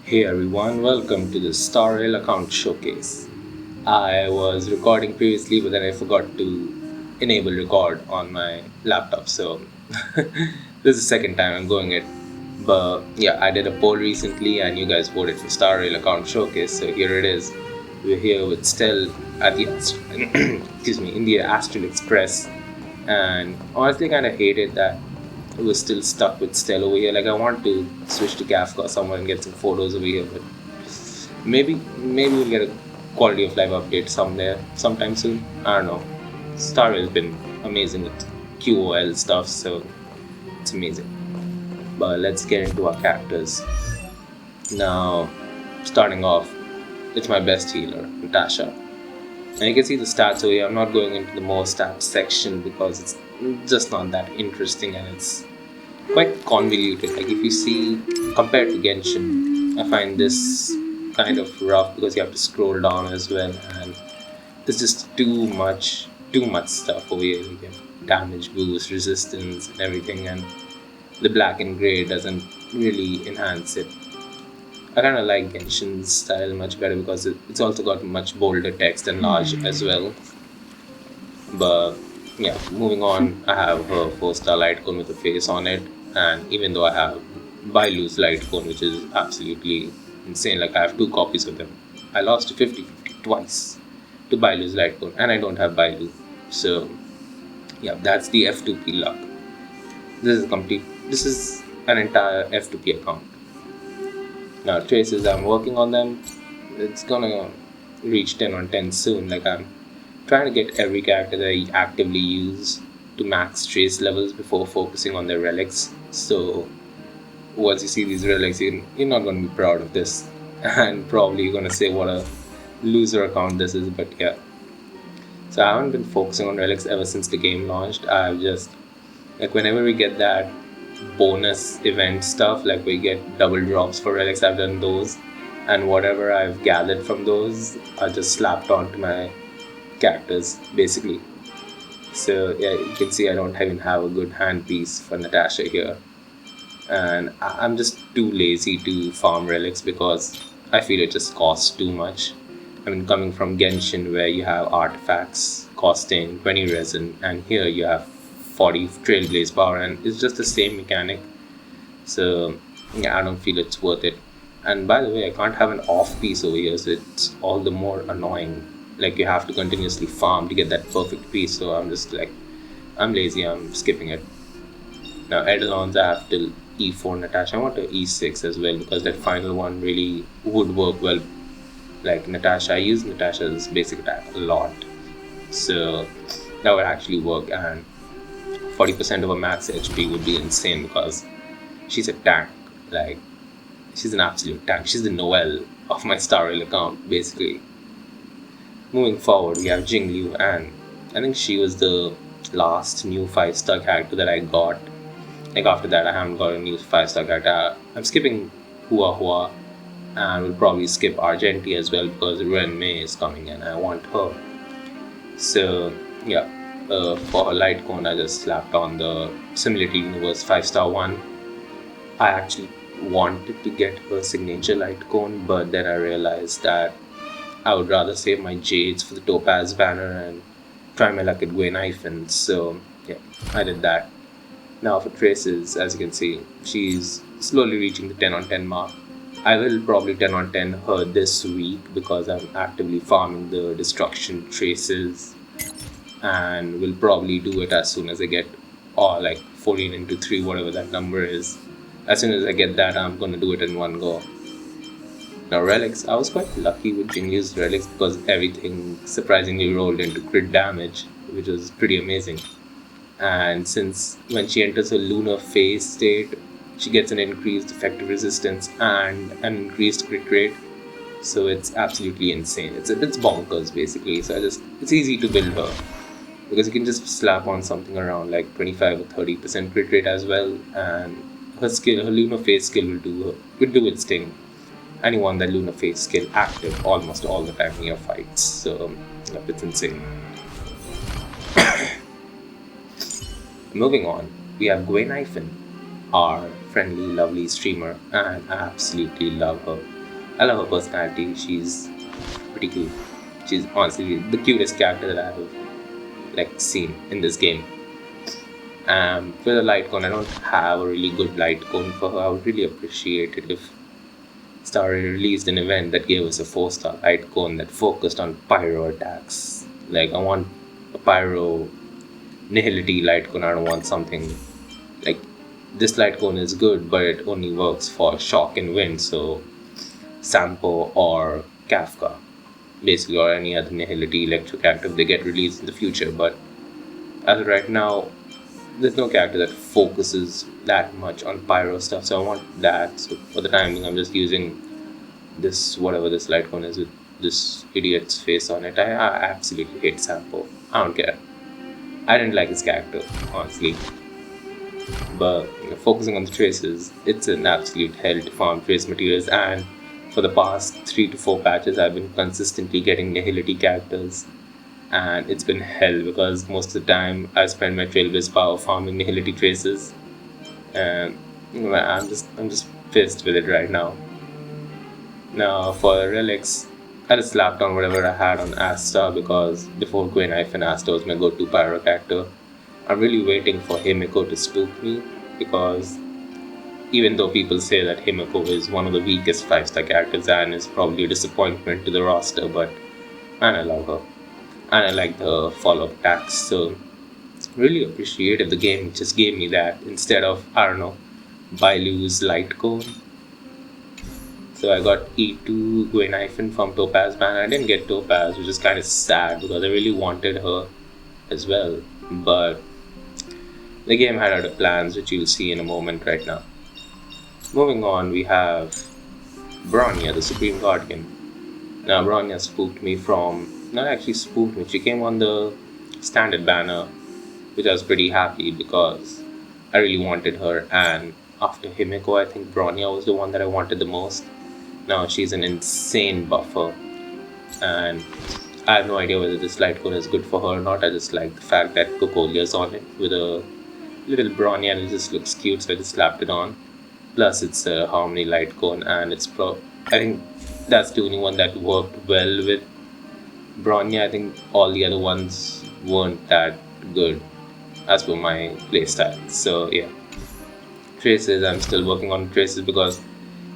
Hey everyone, welcome to the Rail account showcase. I was recording previously, but then I forgot to enable record on my laptop, so this is the second time I'm going it. But yeah, I did a poll recently and you guys voted for Rail account showcase, so here it is. We're here with Stell at the excuse me, in the Astral Express, and honestly kind of hated that it was still stuck with Stell over here. Like I want to switch to Kafka somewhere and get some photos over here, but maybe we'll get a quality of life update sometime soon. I don't know. Star has been amazing with QOL stuff, so it's amazing. But let's get into our characters. Now, starting off, it's my best healer, Natasha. And you can see the stats over here. I'm not going into the more stats section because it's just not that interesting and it's quite convoluted. Like if you see, compared to Genshin, I find this kind of rough because you have to scroll down as well, and there's just too much stuff over here. You get damage boost, resistance, and everything, and the black and gray doesn't really enhance it. I kind of like Genshin's style much better because it's also got much bolder text and large as well. But yeah, moving on, I have a 4-star light cone with a face on it, and even though I have Bailu's light cone, which is absolutely insane, like I have 2 copies of them. I lost to 50-50 twice to Bailu's light cone, and I don't have Bailu. So yeah, that's the F2P luck. This is an entire F2P account. Now traces, I'm working on them. It's gonna reach 10 on 10 soon. Like I'm trying to get every character that I actively use to max trace levels before focusing on their relics. So once you see these relics, you're not going to be proud of this, and probably you're going to say what a loser account this is. But yeah, so I haven't been focusing on relics ever since the game launched. I've just, like, whenever we get that bonus event stuff, like we get double drops for relics, I've done those, and whatever I've gathered from those I just slapped onto my characters basically. So yeah, you can see I don't even have a good handpiece for Natasha here, and I'm just too lazy to farm relics because I feel it just costs too much. I mean, coming from Genshin where you have artifacts costing 20 resin, and here you have 40 Trailblazer power, and it's just the same mechanic. So yeah, I don't feel it's worth it. And by the way, I can't have an off piece over here, so it's all the more annoying. Like you have to continuously farm to get that perfect piece. So I'm just like, I'm lazy, I'm skipping it. Now Eidolons, I have till E4 Natasha. I want to E6 as well because that final one really would work well. Like Natasha, I use Natasha's basic attack a lot, so that would actually work, and 40% of her max HP would be insane because she's a tank. Like, she's an absolute tank. She's the Noelle of my Rail account, basically. Moving forward, we have Jingliu, and I think she was the last new 5-star character that I got. Like after that, I haven't got a new 5-star character. I'm skipping Hua Hua, and we'll probably skip Argenti as well because Ren Mei is coming and I want her. So yeah, for her light cone, I just slapped on the Similitude Universe 5-star one. I actually wanted to get her signature light cone, but then I realized that I would rather save my Jades for the Topaz banner and try my luck at Guinaifen. So yeah, I did that. Now for traces, as you can see, she's slowly reaching the 10 on 10 mark. I will probably 10 on 10 her this week because I'm actively farming the destruction traces, and will probably do it as soon as I get like 14 into 3, whatever that number is. As soon as I get that, I'm gonna do it in one go. Now relics, I was quite lucky with Jingliu's relics because everything surprisingly rolled into crit damage, which was pretty amazing. And since when she enters her lunar phase state, she gets an increased effective resistance and an increased crit rate. So it's absolutely insane. It's bonkers basically. So it's easy to build her because you can just slap on something around like 25 or 30% crit rate as well, and her lunar phase skill will do its thing. And you want that lunar phase skill active almost all the time in your fights. So yeah, it's insane. Moving on, we have Guinaifen, our friendly, lovely streamer, and I absolutely love her. I love her personality. She's pretty cool. She's honestly the cutest character that I have like seen in this game. For the light cone, I don't have a really good light cone for her. I would really appreciate it if Star released an event that gave us a 4-star light cone that focused on pyro attacks. Like, I want a pyro nihility light cone. I don't want something like this light cone is good, but it only works for shock and wind. So, Sampo or Kafka, basically, or any other nihility electric active they get released in the future. But as of right now, there's no character that focuses that much on pyro stuff, so I want that. So for the time being, I'm just using this, whatever this light cone is with this idiot's face on it. I absolutely hate Sampo. I don't care. I didn't like his character, honestly. But focusing on the traces, it's an absolute hell to farm trace materials, and for the past 3 to 4 patches, I've been consistently getting nihility characters. And it's been hell because most of the time I spend my Trailblazer power farming nihility traces, and I'm just pissed with it right now. Now for relics, I just slapped on whatever I had on Asta because before Guinaifen, Asta was my go-to pyro character. I'm really waiting for Himiko to spook me because even though people say that Himiko is one of the weakest 5-star characters and is probably a disappointment to the roster, but man, I love her. And I like the follow-up attacks, so really appreciate if the game just gave me that instead of, I don't know, Bailu's light cone. So I got E2 Guinaifen from Topaz Ban. I didn't get Topaz, which is kind of sad because I really wanted her as well. But the game had other plans, which you'll see in a moment right now. Moving on, we have Bronya, the Supreme Guardian. Now Bronya spooked me from... Not actually spooked me, she came on the standard banner, which I was pretty happy because I really wanted her, and after Himiko, I think Bronya was the one that I wanted the most. Now she's an insane buffer, and I have no idea whether this light cone is good for her or not. I just like the fact that Kokolia's on it with a little Bronya and it just looks cute, so I just slapped it on. Plus it's a Harmony light cone, and it's I think that's the only one that worked well with Bronya. I think all the other ones weren't that good as per my playstyle. So yeah, traces, I'm still working on traces because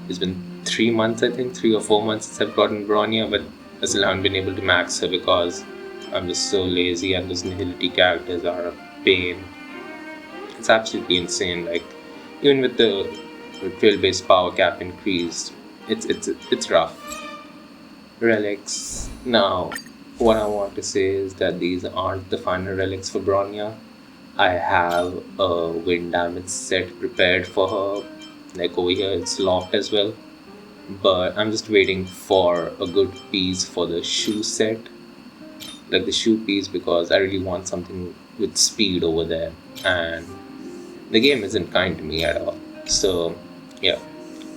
it's been 3 months, I think 3 or 4 months since I've gotten Bronya, but I still haven't been able to max her because I'm just so lazy and those nihility characters are a pain. It's absolutely insane. Like, even with the trail-based power cap increased, it's rough. Relics. Now, what I want to say is that these aren't the final relics for Bronya. I have a wind damage set prepared for her. Like over here, it's locked as well. But I'm just waiting for a good piece for the shoe set. Like the shoe piece, because I really want something with speed over there. And the game isn't kind to me at all. So, yeah.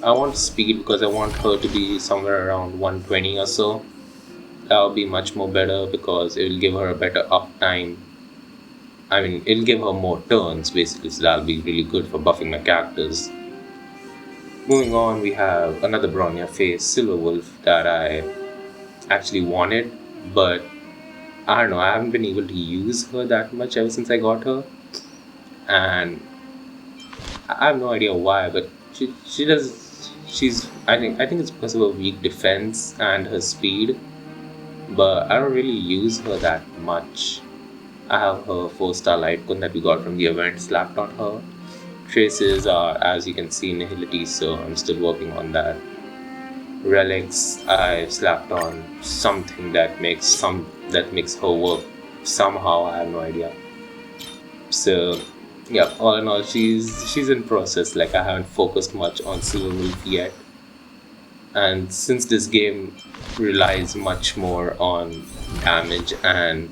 I want speed because I want her to be somewhere around 120 or so. That'll be much more better because it will give her a better uptime. I mean, it'll give her more turns basically, so that'll be really good for buffing my characters. Moving on, we have another Bronya face, Silver Wolf, that I actually wanted, but I don't know, I haven't been able to use her that much ever since I got her. And I have no idea why, but I think it's because of her weak defense and her speed. But I don't really use her that much. I have her 4-star light cone that we got from the event slapped on her. Traces are, as you can see, nihility, so I'm still working on that. Relics, I slapped on something that makes her work somehow. I have no idea. So yeah, all in all, she's in process. Like, I haven't focused much on Silver Wolf yet. And since this game relies much more on damage and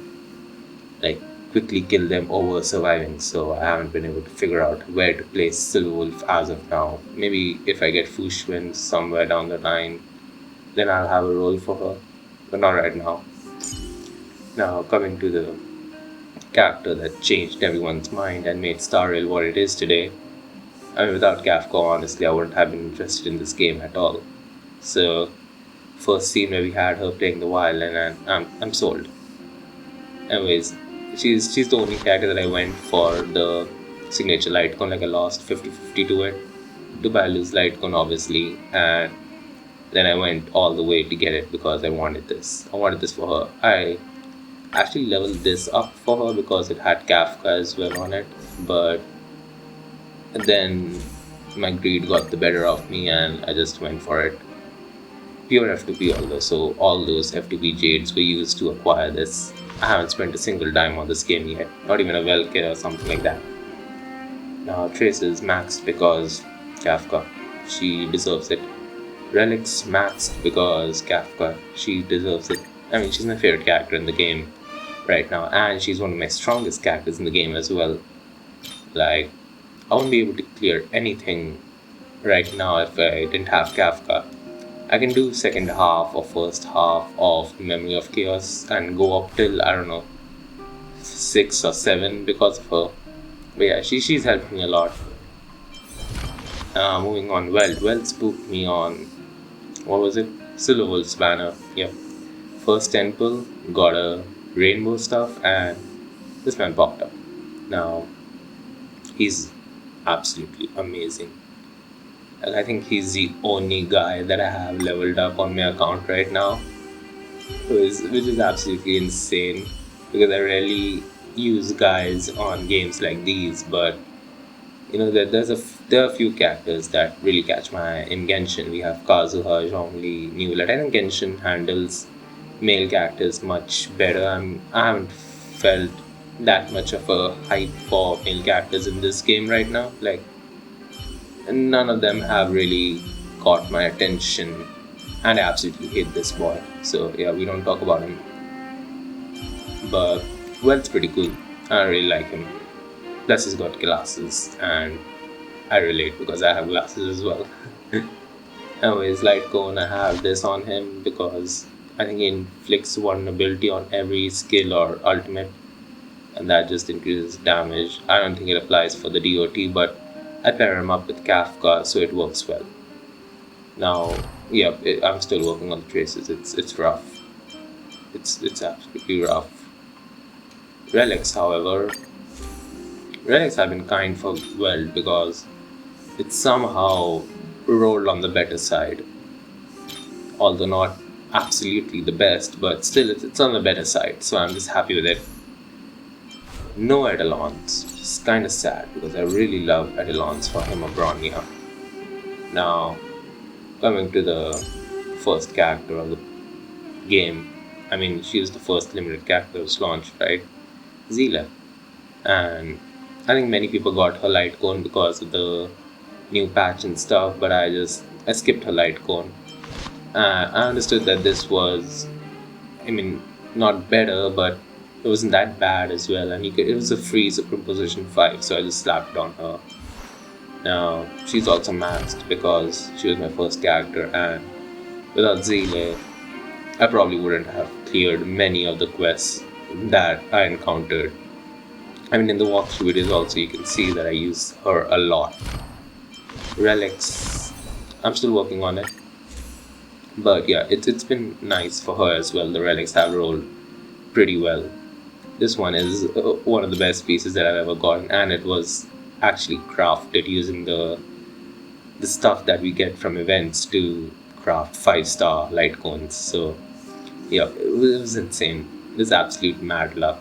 like quickly kill them over surviving, so I haven't been able to figure out where to place Silver Wolf as of now. Maybe if I get Fushwin somewhere down the line, then I'll have a role for her, but not right now. Now, coming to the character that changed everyone's mind and made Star Rail what it is today. I mean, without Kafka, honestly, I wouldn't have been interested in this game at all. So, first scene where we had her playing the violin, and I'm sold. Anyways, she's the only character that I went for the signature light cone. Like I lost 50-50 to it to buy Luz light cone, obviously, and then I went all the way to get it because I wanted this. I wanted this for her. I actually leveled this up for her because it had Kafka as well on it, but then my greed got the better of me and I just went for it. Pure F2P although, so all those F2P jades were used to acquire this. I haven't spent a single dime on this game yet, not even a Welt kit or something like that. Now Trace is maxed because Kafka, she deserves it. Relics maxed because Kafka, she deserves it. I mean, she's my favorite character in the game right now, and she's one of my strongest characters in the game as well. Like, I won't be able to clear anything right now if I didn't have Kafka. I can do second half or first half of Memory of Chaos and go up till, I don't know, 6 or 7 because of her. But yeah, she's helped me a lot. Moving on, Welt. Welt spooked me on, what was it? Silverwolf's banner. Yep. First temple, got a rainbow stuff, and this man popped up. Now, he's absolutely amazing. And I think he's the only guy that I have leveled up on my account right now, which is absolutely insane because I rarely use guys on games like these. But you know, there are a few characters that really catch my eye. In Genshin, we have Kazuha, Zhongli, Newlet. I think Genshin handles male characters much better. I haven't felt that much of a hype for male characters in this game right now. Like, none of them have really caught my attention, and I absolutely hate this boy. So yeah, we don't talk about him. But Welt's pretty cool. I really like him. Plus he's got glasses, and I relate because I have glasses as well. Anyways, Light Cone, I have this on him because I think he inflicts vulnerability on every skill or ultimate, and that just increases damage. I don't think it applies for the DOT, but I pair him up with Kafka, so it works well. Now, yeah, I'm still working on the traces. It's rough. It's absolutely rough. Relics, however, relics have been kind for Welt because it's somehow rolled on the better side. Although not absolutely the best, but still it's on the better side, so I'm just happy with it. No Eidolons, which is kind of sad because I really love Eidolons for him or Bronya. Now, coming to the first character of the game, I mean, she was the first limited character that was launched, right? Seele. And I think many people got her light cone because of the new patch and stuff, but I skipped her light cone. I understood that this was, I mean, not better, but it wasn't that bad as well, and it was a free superimposition 5, so I just slapped it on her. Now, she's also maxed because she was my first character, and without Seele, I probably wouldn't have cleared many of the quests that I encountered. I mean, in the walkthrough videos also, you can see that I use her a lot. Relics, I'm still working on it. But yeah, it's been nice for her as well. The relics have rolled pretty well. This one is one of the best pieces that I've ever gotten, and it was actually crafted using the stuff that we get from events to craft 5-star light cones. So yeah, it was insane. It was absolute mad luck.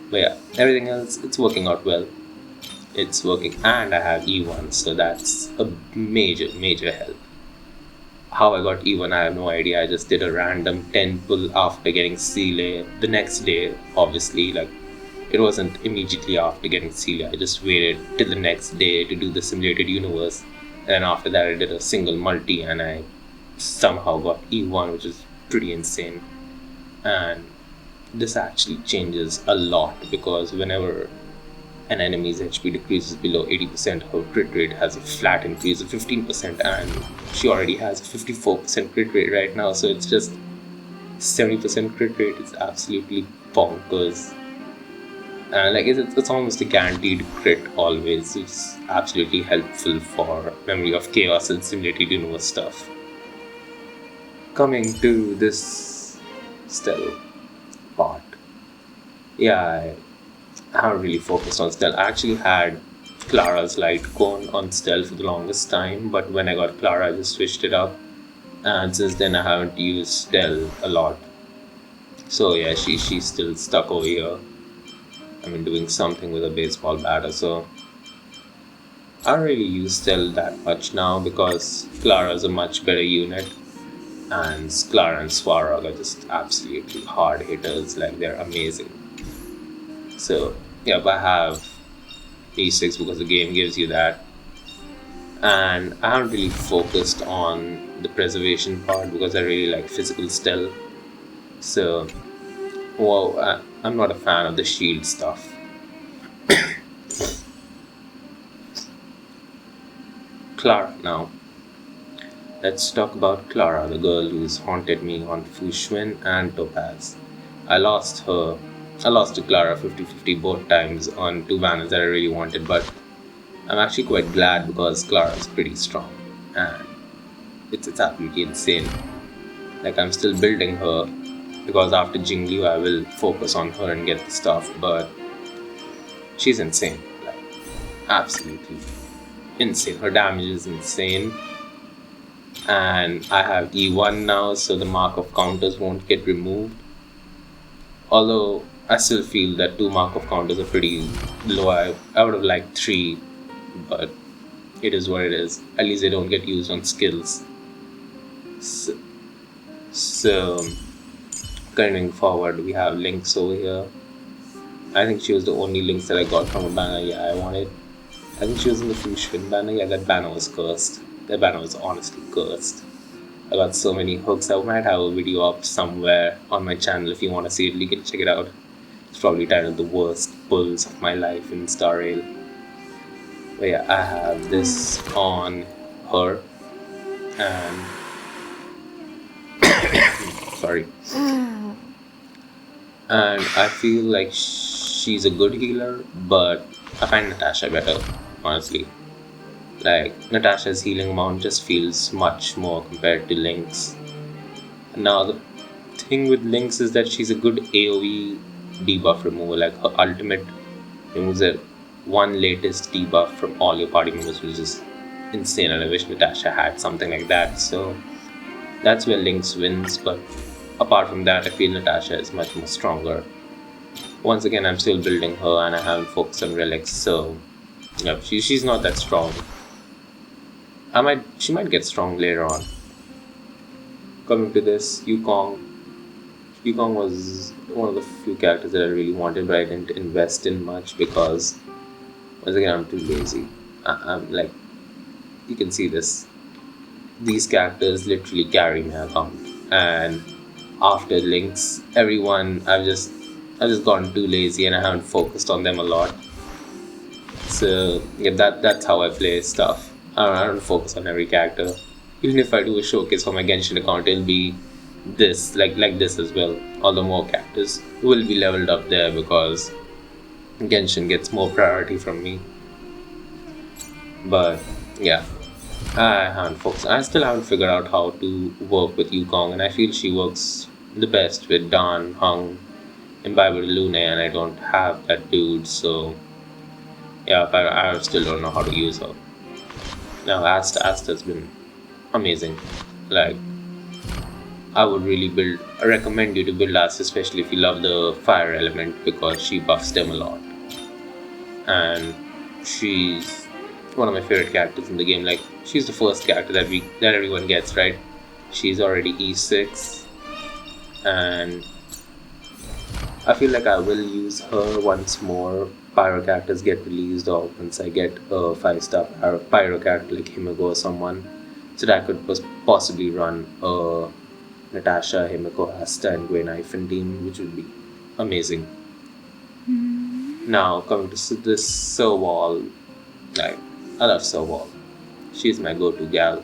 But yeah, everything else, it's working out well. It's working, and I have E1, so that's a major help. How I got E1, I have no idea. I just did a random 10 pull after getting Seele the next day, obviously. Like, it wasn't immediately after getting Seele. I just waited till the next day to do the simulated universe. And then after that, I did a single multi, and I somehow got E1, which is pretty insane. And this actually changes a lot because whenever an enemy's HP decreases below 80%, her crit rate has a flat increase of 15%, and she already has a 54% crit rate right now, so it's just 70% crit rate. It's absolutely bonkers. Like it's almost a guaranteed crit always. It's absolutely helpful for Memory of Chaos and Simulated Universe stuff. coming to this stealth part, yeah, I haven't really focused on stealth. I actually had Clara's light cone on stealth for the longest time, but when I got Clara, I just switched it up, and since then I haven't used stealth a lot. So yeah, she's still stuck over here. I mean, doing something with a baseball bat or so. I don't really use stealth that much now because Clara's a much better unit, and Clara and Swarog are just absolutely hard hitters. Like, they're amazing. So yeah, I have E6 because the game gives you that, and I haven't really focused on the preservation part because I really like physical stealth. So, well, I'm not a fan of the shield stuff. Clara now. Let's talk about Clara, the girl who's haunted me on Fushuen and Topaz. I lost to Clara 50-50 both times on two banners that I really wanted, but I'm actually quite glad because Clara is pretty strong and it's absolutely insane. Like, I'm still building her because after Jingliu I will focus on her and get the stuff, but she's insane. Like, absolutely insane. Her damage is insane. And I have E1 now, so the mark of counters won't get removed. Although I still feel that 2 mark of counters are pretty low. I would have liked 3, but it is what it is. At least they don't get used on skills. So continuing forward, we have Lynx over here. I think she was the only Lynx that I got from a banner I wanted. I think she was in the Fushuen banner. Yeah, that banner was cursed. That banner was honestly cursed. I got so many hooks. I might have a video up somewhere on my channel. If you want to see it, you can check it out. It's probably titled The Worst Pulls of My Life in Star Rail. But yeah, I have this on her. And sorry. And I feel like she's a good healer, but I find Natasha better, honestly. Like, Natasha's healing amount just feels much more compared to Lynx. Now, the thing with Lynx is that she's a good AoE debuff remover. Like, her ultimate removes a one latest debuff from all your party members, which is insane, and I wish Natasha had something like that. So that's where Lynx wins, but apart from that, I feel Natasha is much more stronger. Once again, I'm still building her and I haven't focused on relics, so yeah, she's not that strong. She might get strong later on. Coming to this, Yukong. Yukong was one of the few characters that I really wanted, but I didn't invest in much because, once again, I'm too lazy. I'm like, you can see this. These characters literally carry my account, and after Lynx, I've just gotten too lazy and I haven't focused on them a lot. So yeah, that's how I play stuff. I don't focus on every character. Even if I do a showcase for my Genshin account, it'll be this, like this as well. Although more characters will be leveled up there because Genshin gets more priority from me. But yeah, I haven't focused. I still haven't figured out how to work with Yukong, and I feel she works the best with Dan, Hung, and Bible Lune, and I don't have that dude, so yeah, I still don't know how to use her. Now, Asta's been amazing. Like, I would really recommend you to build Asta, especially if you love the fire element, because she buffs them a lot. And she's one of my favorite characters in the game. Like, she's the first character that everyone gets, right? She's already E6, and I feel like I will use her once more Pyro characters get released, or once I get a 5-star Pyro character like Himiko or someone, so that I could possibly run a Natasha, Himiko, Asta, and Guinaifen team, which would be amazing. Now, coming to this Serval, like, I love Serval. She's my go-to gal.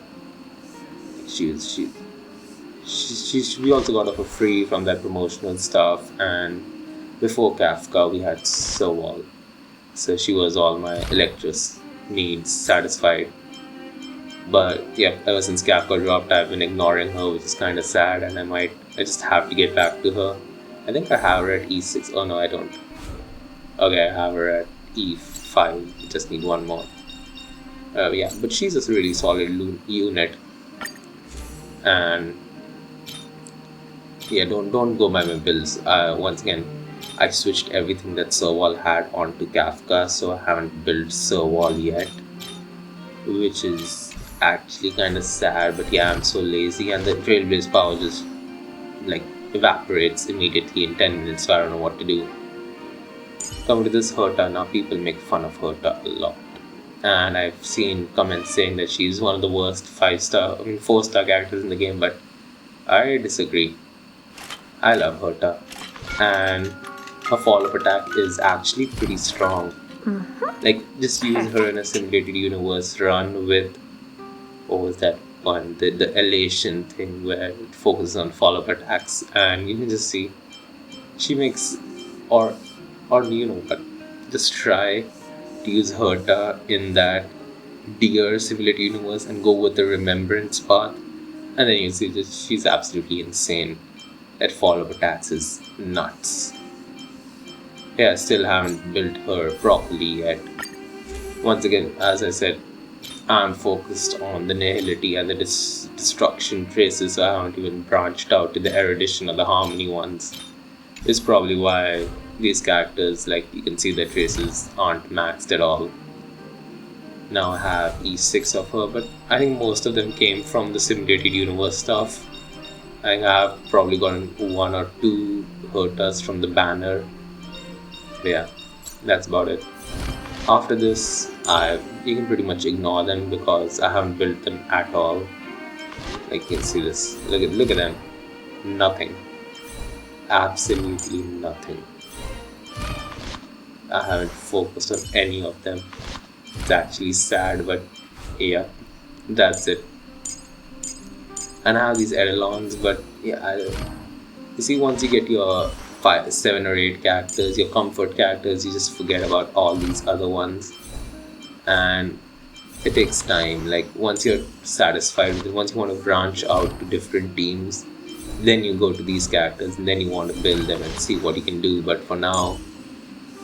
We also got her for free from that promotional stuff, and before Kafka we had So she was all my Electrus needs satisfied. But yeah, ever since Kafka dropped, I've been ignoring her, which is kind of sad, and I just have to get back to her. I think I have her at e6. Oh no, I don't. Okay, I have her at e5. Just need one more. Yeah, but she's a really solid unit, and yeah, don't go by my bills. Once again, I switched everything that Serval had onto Kafka, so I haven't built Serval yet, which is actually kind of sad. But yeah, I'm so lazy, and the Trailblazer power just like evaporates immediately in 10 minutes, so I don't know what to do. Coming to this Herta, now people make fun of Herta a lot, and I've seen comments saying that she's one of the worst 4-star characters in the game, but I disagree. I love Herta, and her follow-up attack is actually pretty strong. Like, just use her in a simulated universe run with, what was that one, the elation thing where it focuses on follow-up attacks, and you can just see she makes, or but just try to use Herta in that deer simulated universe and go with the remembrance path, and then you see that she's absolutely insane. That follow-up attacks is nuts. Yeah, I still haven't built her properly yet. Once again, as I said, I'm focused on the nihility and the destruction traces, so I haven't even branched out to the erudition or the harmony ones. It's probably why these characters, like you can see their traces aren't maxed at all. Now I have e6 of her, but I think most of them came from the simulated universe stuff. I think I've probably gotten 1 or 2 Hertas from the banner. But yeah, that's about it. After this, you can pretty much ignore them because I haven't built them at all. Like you can see this. Look at them. Nothing. Absolutely nothing. I haven't focused on any of them. It's actually sad, but yeah, that's it. And I have these eidolons, but yeah, you see, once you get your 7 or 8 characters, your comfort characters, you just forget about all these other ones, and it takes time. Like once you're satisfied with it, once you want to branch out to different teams, then you go to these characters and then you want to build them and see what you can do. But for now,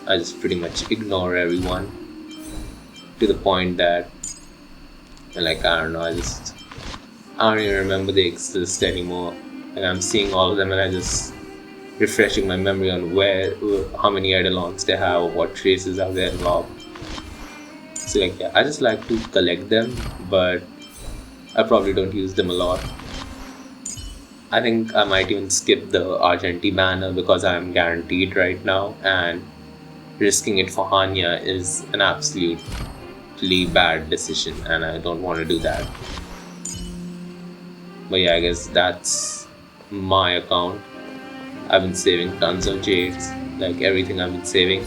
I just pretty much ignore everyone to the point that, like, I don't know, I don't even remember they exist anymore. And I'm seeing all of them and I just refreshing my memory on how many eidolons they have or what traces are there involved. So like, yeah, I just like to collect them, but I probably don't use them a lot. I think I might even skip the Argenti banner because I'm guaranteed right now, and risking it for Hanya is an absolutely bad decision, and I don't want to do that. But yeah, I guess that's my account. I've been saving tons of jades, like everything I've been saving.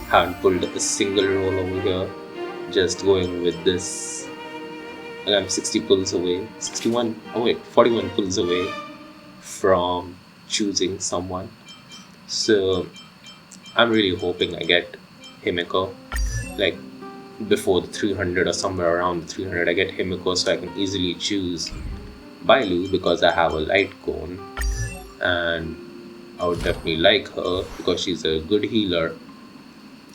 Haven't pulled a single roll over here, just going with this. And I'm 60 pulls away, 41 pulls away from choosing someone. So I'm really hoping I get Himiko, like before the 300 or somewhere around the 300 I get Himiko, so I can easily choose Bailu because I have a light cone, and I would definitely like her because she's a good healer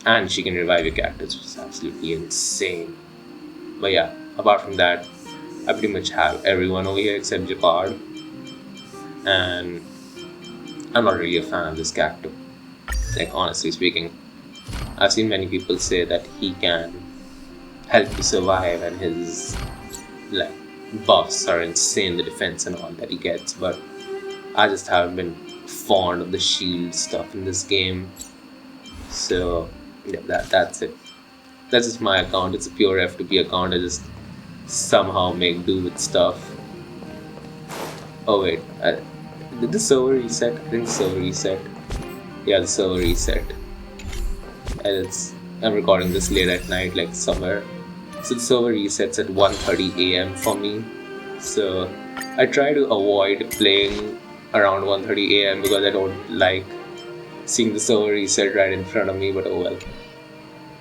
and she can revive your characters, which is absolutely insane. But yeah, apart from that, I pretty much have everyone over here except Japard, and I'm not really a fan of this character. Like, honestly speaking, I've seen many people say that he can help you survive and his like buffs are insane, the defense and all that he gets, but I just haven't been fond of the shield stuff in this game. So yeah, that's it. That's just my account. It's a pure F2P account. I just somehow make do with stuff. Oh wait, did the server reset? I think the server reset. Yeah, the server reset. And I'm recording this late at night, like somewhere. So the server resets at 1:30 AM for me. So I try to avoid playing around 1:30 AM because I don't like seeing the server reset right in front of me, but oh well.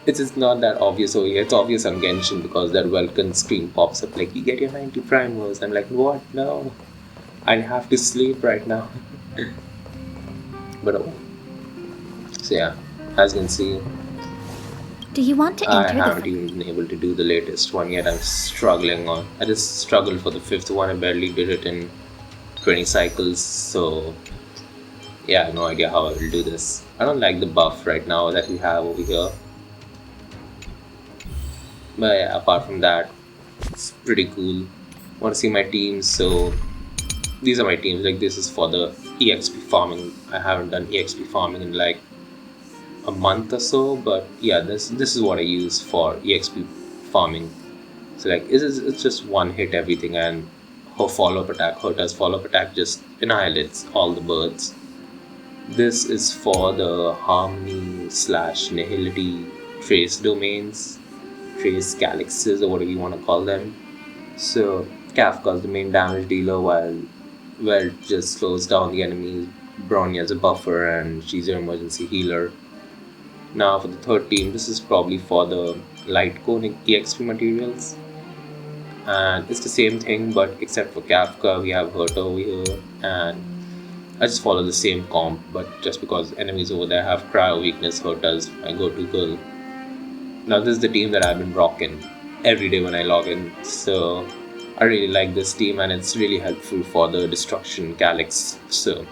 It's just not that obvious over here. It's obvious on Genshin because that welcome screen pops up like, you get your 90 primals. I'm like, what? No. I have to sleep right now. But oh. So yeah, as you can see, Do you want to I enter haven't the... even been able to do the latest one yet. I'm struggling on. I just struggled for the 5th one. I barely did it in 20 cycles. So yeah, I have no idea how I will do this. I don't like the buff right now that we have over here. But yeah, apart from that, it's pretty cool. Want to see my teams? So these are my teams. Like, this is for the EXP farming. I haven't done EXP farming in like a month or so, but yeah, this is what I use for EXP farming. So like, it's just one hit everything, and her follow-up attack, Herta's follow-up attack just annihilates all the birds. This is for the harmony / nihility trace domains, trace calyxes, or whatever you want to call them. So Kafka is the main damage dealer, while Welt just slows down the enemies. Bronya is a buffer, and she's your emergency healer. Now for the third team, this is probably for the light cone EXP materials. And it's the same thing, but except for Kafka, we have Herta over here, and I just follow the same comp, but just because enemies over there have cryo weakness, Herta's my go-to girl. Now this is the team that I've been rocking every day when I log in, so I really like this team, and it's really helpful for the destruction calyx. So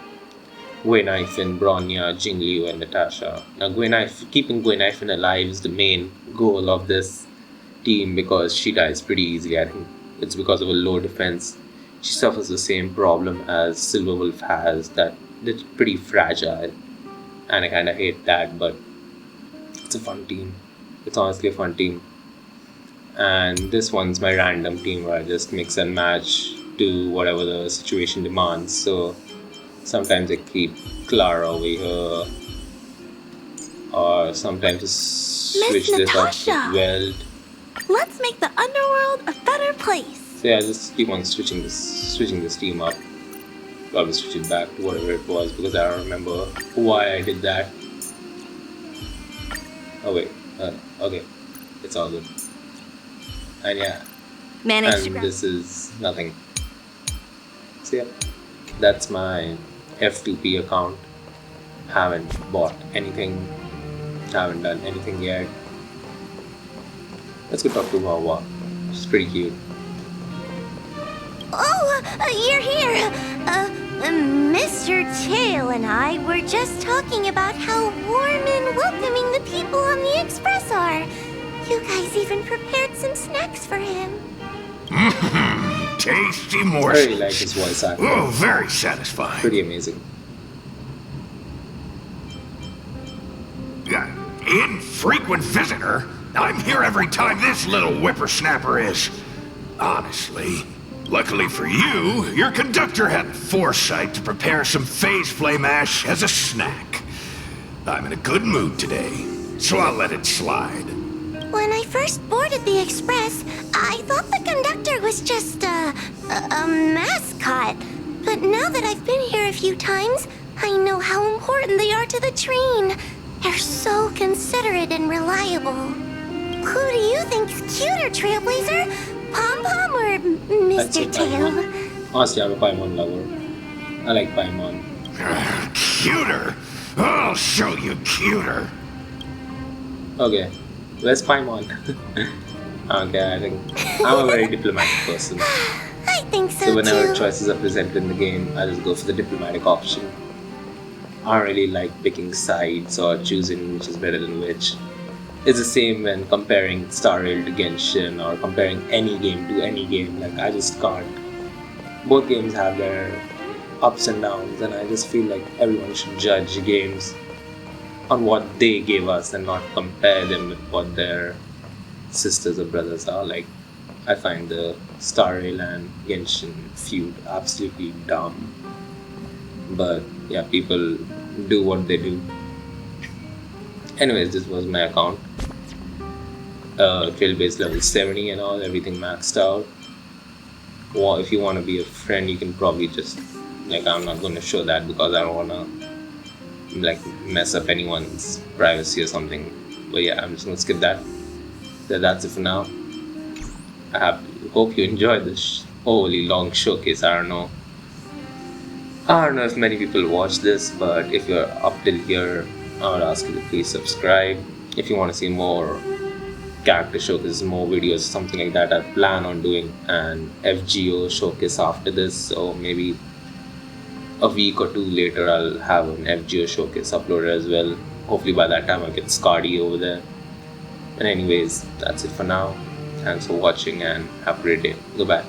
Guinaifen, Bronya, Jingliu, and Natasha. Now keeping Guinaifen alive is the main goal of this team because she dies pretty easily. I think it's because of a low defense. She suffers the same problem as Silverwolf has, that it's pretty fragile, and I kinda hate that, but it's a fun team. It's honestly a fun team. And this one's my random team where I just mix and match to whatever the situation demands. So sometimes I keep Clara over here, or sometimes I switch this up with Welt. Let's make the underworld a better place. So yeah, just keep on switching this team up. Probably switch it back to whatever it was because I don't remember why I did that. Oh wait, okay, it's all good. And yeah, and this is nothing. So yeah, that's my F2P account. Haven't bought anything, haven't done anything yet. Let's go talk to Wawa. She's pretty cute. Oh, you're here. Mr. Tail and I were just talking about how warm and welcoming the people on the Express are. You guys even prepared some snacks for him. Tasty I morsels. really like his voice acting. Oh, very satisfying. Pretty amazing. Infrequent visitor? I'm here every time this little whippersnapper is. Honestly. Luckily for you, your conductor had the foresight to prepare some phase flame ash as a snack. I'm in a good mood today, so I'll let it slide. When I first boarded the Express, I thought the conductor was just a mascot. But now that I've been here a few times, I know how important they are to the train. They're so considerate and reliable. Who do you think's cuter, Trailblazer? Pom-Pom or Mr. Tail? Honestly, I'm a Paimon lover. I like Paimon. Cuter? I'll show you cuter. Okay, where's Paimon? Okay, I think I'm a very diplomatic person. I think so, So whenever too. choices are presented in the game, I just go for the diplomatic option. I don't really like picking sides or choosing which is better than which. It's the same when comparing Star Rail to Genshin or comparing any game to any game. Like, I just can't. Both games have their ups and downs, and I just feel like everyone should judge games on what they gave us and not compare them with what their sisters or brothers are. Like, I find the Star Rail and Genshin feud absolutely dumb. But yeah, people do what they do. Anyways, this was my account. Trailblazer level 70 and all, everything maxed out. Well, if you want to be a friend, you can probably just, like, I'm not going to show that because I don't want to, like, mess up anyone's privacy or something. But yeah, I'm just gonna skip that. So that's it for now. Hope you enjoyed this overly long showcase. I don't know if many people watch this, but if you're up till here, I would ask you to please subscribe. If you want to see more character showcases, more videos, something like that, I plan on doing an FGO showcase after this. So maybe a week or two later, I'll have an FGO showcase uploaded as well. Hopefully by that time I'll get Scotty over there. And anyways, that's it for now. Thanks for watching and have a great day. Goodbye.